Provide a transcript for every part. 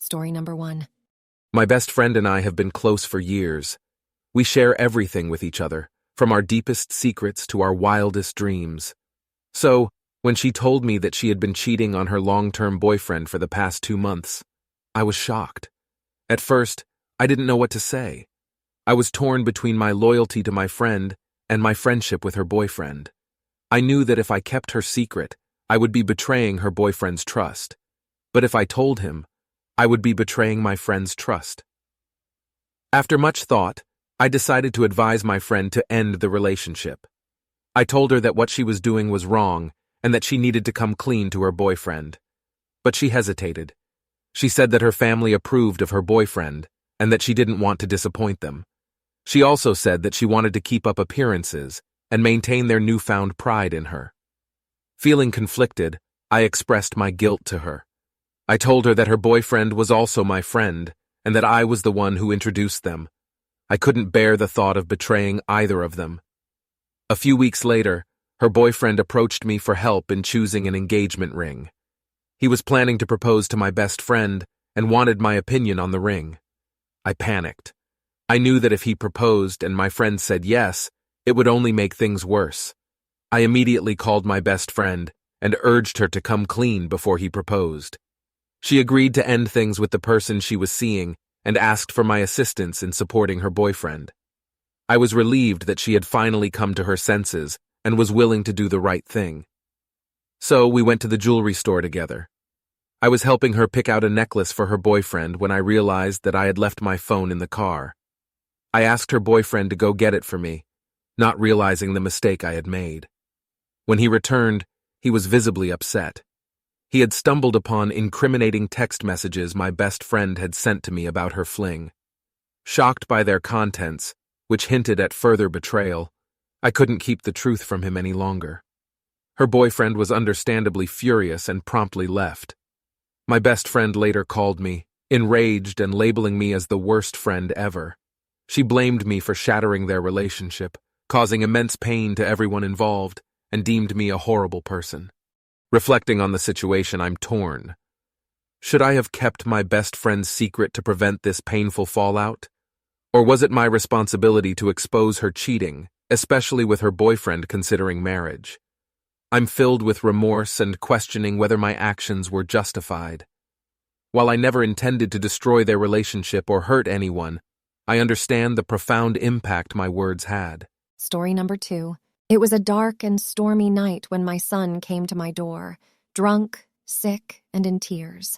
Story number 1. My best friend and I have been close for years. We share everything with each other, from our deepest secrets to our wildest dreams. So, when she told me that she had been cheating on her long-term boyfriend for the past 2 months, I was shocked. At first, I didn't know what to say. I was torn between my loyalty to my friend and my friendship with her boyfriend. I knew that if I kept her secret, I would be betraying her boyfriend's trust. But if I told him, I would be betraying my friend's trust. After much thought, I decided to advise my friend to end the relationship. I told her that what she was doing was wrong and that she needed to come clean to her boyfriend. But she hesitated. She said that her family approved of her boyfriend and that she didn't want to disappoint them. She also said that she wanted to keep up appearances and maintain their newfound pride in her. Feeling conflicted, I expressed my guilt to her. I told her that her boyfriend was also my friend and that I was the one who introduced them. I couldn't bear the thought of betraying either of them. A few weeks later, her boyfriend approached me for help in choosing an engagement ring. He was planning to propose to my best friend and wanted my opinion on the ring. I panicked. I knew that if he proposed and my friend said yes, it would only make things worse. I immediately called my best friend and urged her to come clean before he proposed. She agreed to end things with the person she was seeing and asked for my assistance in supporting her boyfriend. I was relieved that she had finally come to her senses and was willing to do the right thing. So we went to the jewelry store together. I was helping her pick out a necklace for her boyfriend when I realized that I had left my phone in the car. I asked her boyfriend to go get it for me, not realizing the mistake I had made. When he returned, he was visibly upset. He had stumbled upon incriminating text messages my best friend had sent to me about her fling. Shocked by their contents, which hinted at further betrayal, I couldn't keep the truth from him any longer. Her boyfriend was understandably furious and promptly left. My best friend later called me, enraged and labeling me as the worst friend ever. She blamed me for shattering their relationship, causing immense pain to everyone involved, and deemed me a horrible person. Reflecting on the situation, I'm torn. Should I have kept my best friend's secret to prevent this painful fallout? Or was it my responsibility to expose her cheating, especially with her boyfriend considering marriage? I'm filled with remorse and questioning whether my actions were justified. While I never intended to destroy their relationship or hurt anyone, I understand the profound impact my words had. Story number 2. It was a dark and stormy night when my son came to my door, drunk, sick, and in tears.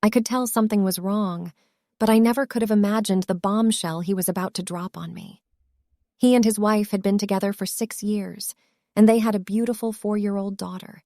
I could tell something was wrong, but I never could have imagined the bombshell he was about to drop on me. He and his wife had been together for 6 years, and they had a beautiful 4-year-old daughter.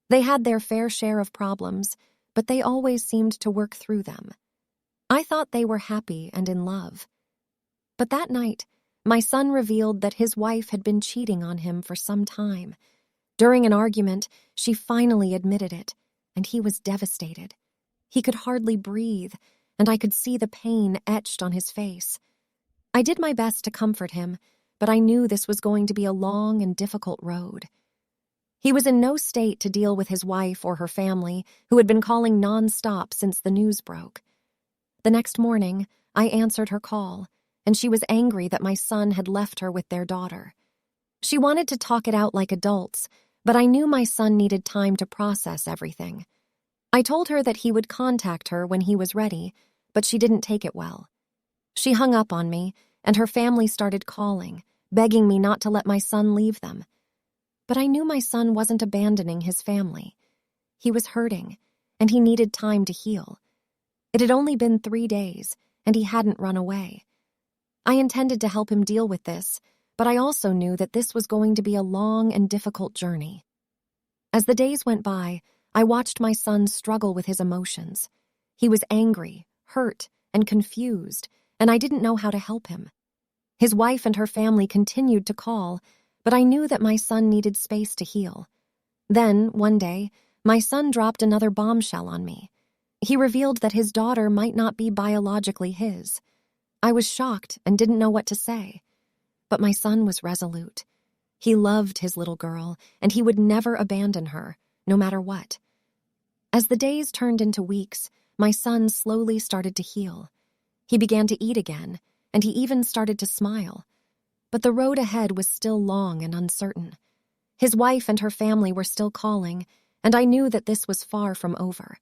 They had their fair share of problems, but they always seemed to work through them. I thought they were happy and in love. But that night, my son revealed that his wife had been cheating on him for some time. During an argument, she finally admitted it, and he was devastated. He could hardly breathe, and I could see the pain etched on his face. I did my best to comfort him, but I knew this was going to be a long and difficult road. He was in no state to deal with his wife or her family, who had been calling nonstop since the news broke. The next morning, I answered her call, and she was angry that my son had left her with their daughter. She wanted to talk it out like adults, but I knew my son needed time to process everything. I told her that he would contact her when he was ready, but she didn't take it well. She hung up on me, and her family started calling, begging me not to let my son leave them. But I knew my son wasn't abandoning his family. He was hurting, and he needed time to heal. It had only been 3 days, and he hadn't run away. I intended to help him deal with this, but I also knew that this was going to be a long and difficult journey. As the days went by, I watched my son struggle with his emotions. He was angry, hurt, and confused, and I didn't know how to help him. His wife and her family continued to call, but I knew that my son needed space to heal. Then, one day, my son dropped another bombshell on me. He revealed that his daughter might not be biologically his. I was shocked and didn't know what to say. But my son was resolute. He loved his little girl, and he would never abandon her, no matter what. As the days turned into weeks, my son slowly started to heal. He began to eat again, and he even started to smile. But the road ahead was still long and uncertain. His wife and her family were still calling, and I knew that this was far from over.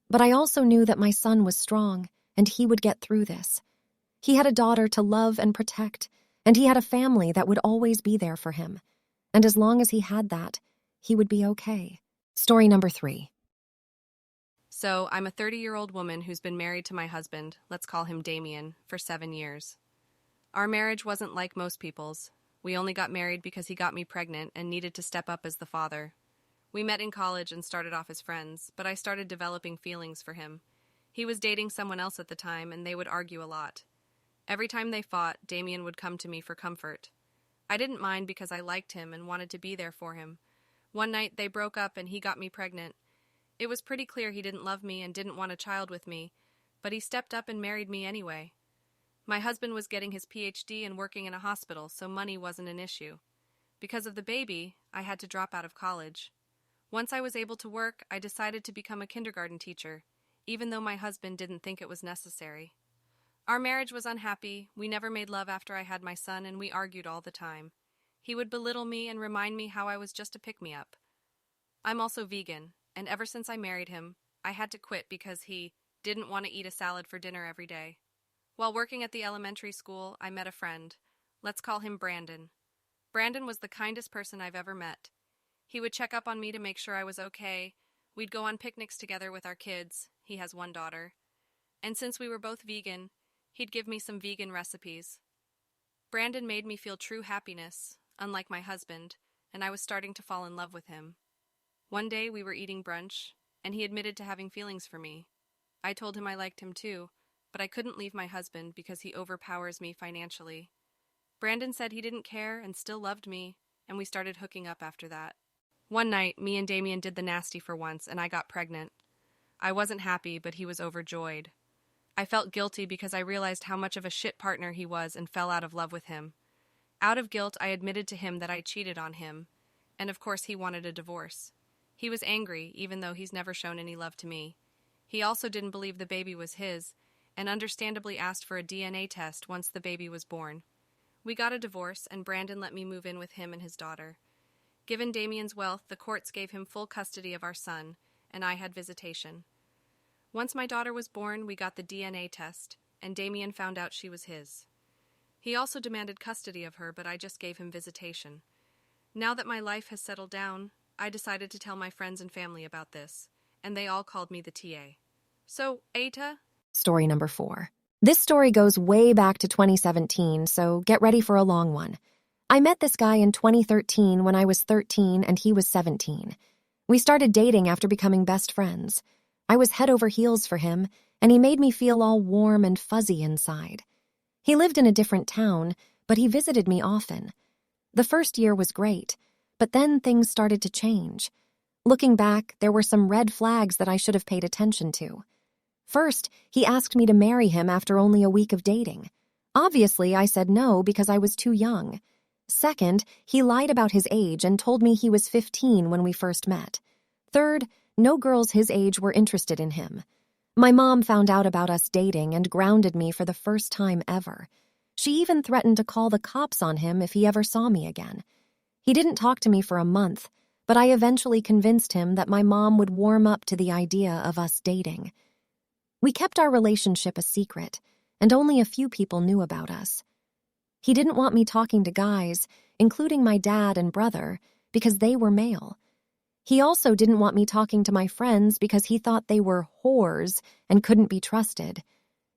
But I also knew that my son was strong, and he would get through this. He had a daughter to love and protect, and he had a family that would always be there for him. And as long as he had that, he would be okay. Story number 3. So, I'm a 30-year-old woman who's been married to my husband, let's call him Damien, for 7 years. Our marriage wasn't like most people's. We only got married because he got me pregnant and needed to step up as the father. We met in college and started off as friends, but I started developing feelings for him. He was dating someone else at the time, and they would argue a lot. Every time they fought, Damien would come to me for comfort. I didn't mind because I liked him and wanted to be there for him. One night, they broke up and he got me pregnant. It was pretty clear he didn't love me and didn't want a child with me, but he stepped up and married me anyway. My husband was getting his PhD and working in a hospital, so money wasn't an issue. Because of the baby, I had to drop out of college. Once I was able to work, I decided to become a kindergarten teacher, even though my husband didn't think it was necessary. Our marriage was unhappy. We never made love after I had my son, and we argued all the time. He would belittle me and remind me how I was just a pick-me-up. I'm also vegan, and ever since I married him, I had to quit because he didn't want to eat a salad for dinner every day. While working at the elementary school, I met a friend. Let's call him Brandon. Brandon was the kindest person I've ever met. He would check up on me to make sure I was okay. We'd go on picnics together with our kids. He has one daughter. And since we were both vegan, he'd give me some vegan recipes. Brandon made me feel true happiness, unlike my husband, and I was starting to fall in love with him. One day we were eating brunch, and he admitted to having feelings for me. I told him I liked him too, but I couldn't leave my husband because he overpowers me financially. Brandon said he didn't care and still loved me, and we started hooking up after that. One night, me and Damien did the nasty for once, and I got pregnant. I wasn't happy, but he was overjoyed. I felt guilty because I realized how much of a shit partner he was and fell out of love with him. Out of guilt, I admitted to him that I cheated on him, and of course he wanted a divorce. He was angry, even though he's never shown any love to me. He also didn't believe the baby was his, and understandably asked for a DNA test once the baby was born. We got a divorce, and Brandon let me move in with him and his daughter. Given Damien's wealth, the courts gave him full custody of our son, and I had visitation. Once my daughter was born, we got the DNA test, and Damien found out she was his. He also demanded custody of her, but I just gave him visitation. Now that my life has settled down, I decided to tell my friends and family about this, and they all called me the TA. So, AITA? Story number 4. This story goes way back to 2017, so get ready for a long one. I met this guy in 2013 when I was 13 and he was 17. We started dating after becoming best friends. I was head over heels for him, and he made me feel all warm and fuzzy inside. He lived in a different town, but he visited me often. The first year was great, but then things started to change. Looking back, there were some red flags that I should have paid attention to. First, he asked me to marry him after only a week of dating. Obviously, I said no because I was too young. Second, he lied about his age and told me he was 15 when we first met. Third, no girls his age were interested in him. My mom found out about us dating and grounded me for the first time ever. She even threatened to call the cops on him if he ever saw me again. He didn't talk to me for a month, but I eventually convinced him that my mom would warm up to the idea of us dating. We kept our relationship a secret, and only a few people knew about us. He didn't want me talking to guys, including my dad and brother, because they were male. He also didn't want me talking to my friends because he thought they were whores and couldn't be trusted.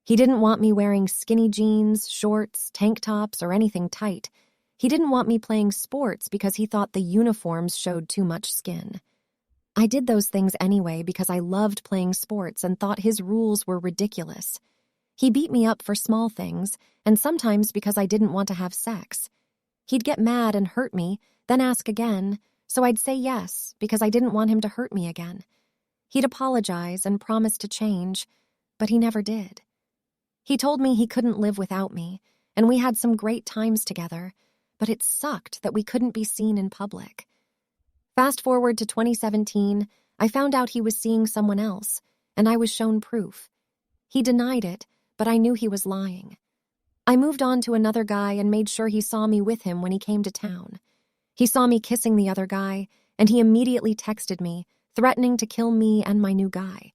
He didn't want me wearing skinny jeans, shorts, tank tops, or anything tight. He didn't want me playing sports because he thought the uniforms showed too much skin. I did those things anyway because I loved playing sports and thought his rules were ridiculous. He beat me up for small things, and sometimes because I didn't want to have sex. He'd get mad and hurt me, then ask again, so I'd say yes because I didn't want him to hurt me again. He'd apologize and promise to change, but he never did. He told me he couldn't live without me, and we had some great times together, but it sucked that we couldn't be seen in public. Fast forward to 2017, I found out he was seeing someone else, and I was shown proof. He denied it, but I knew he was lying. I moved on to another guy and made sure he saw me with him when he came to town. He saw me kissing the other guy, and he immediately texted me, threatening to kill me and my new guy.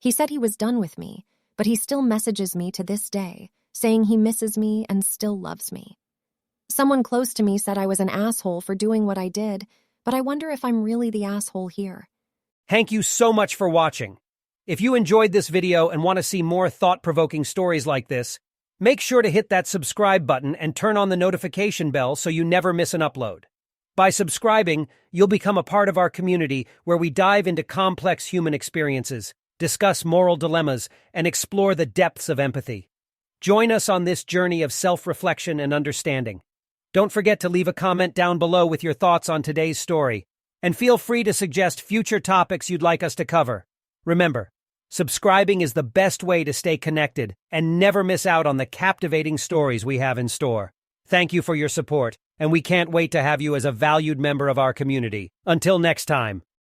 He said he was done with me, but he still messages me to this day, saying he misses me and still loves me. Someone close to me said I was an asshole for doing what I did, but I wonder if I'm really the asshole here. Thank you so much for watching. If you enjoyed this video and want to see more thought-provoking stories like this, make sure to hit that subscribe button and turn on the notification bell so you never miss an upload. By subscribing, you'll become a part of our community where we dive into complex human experiences, discuss moral dilemmas, and explore the depths of empathy. Join us on this journey of self-reflection and understanding. Don't forget to leave a comment down below with your thoughts on today's story, and feel free to suggest future topics you'd like us to cover. Remember, subscribing is the best way to stay connected and never miss out on the captivating stories we have in store. Thank you for your support, and we can't wait to have you as a valued member of our community. Until next time.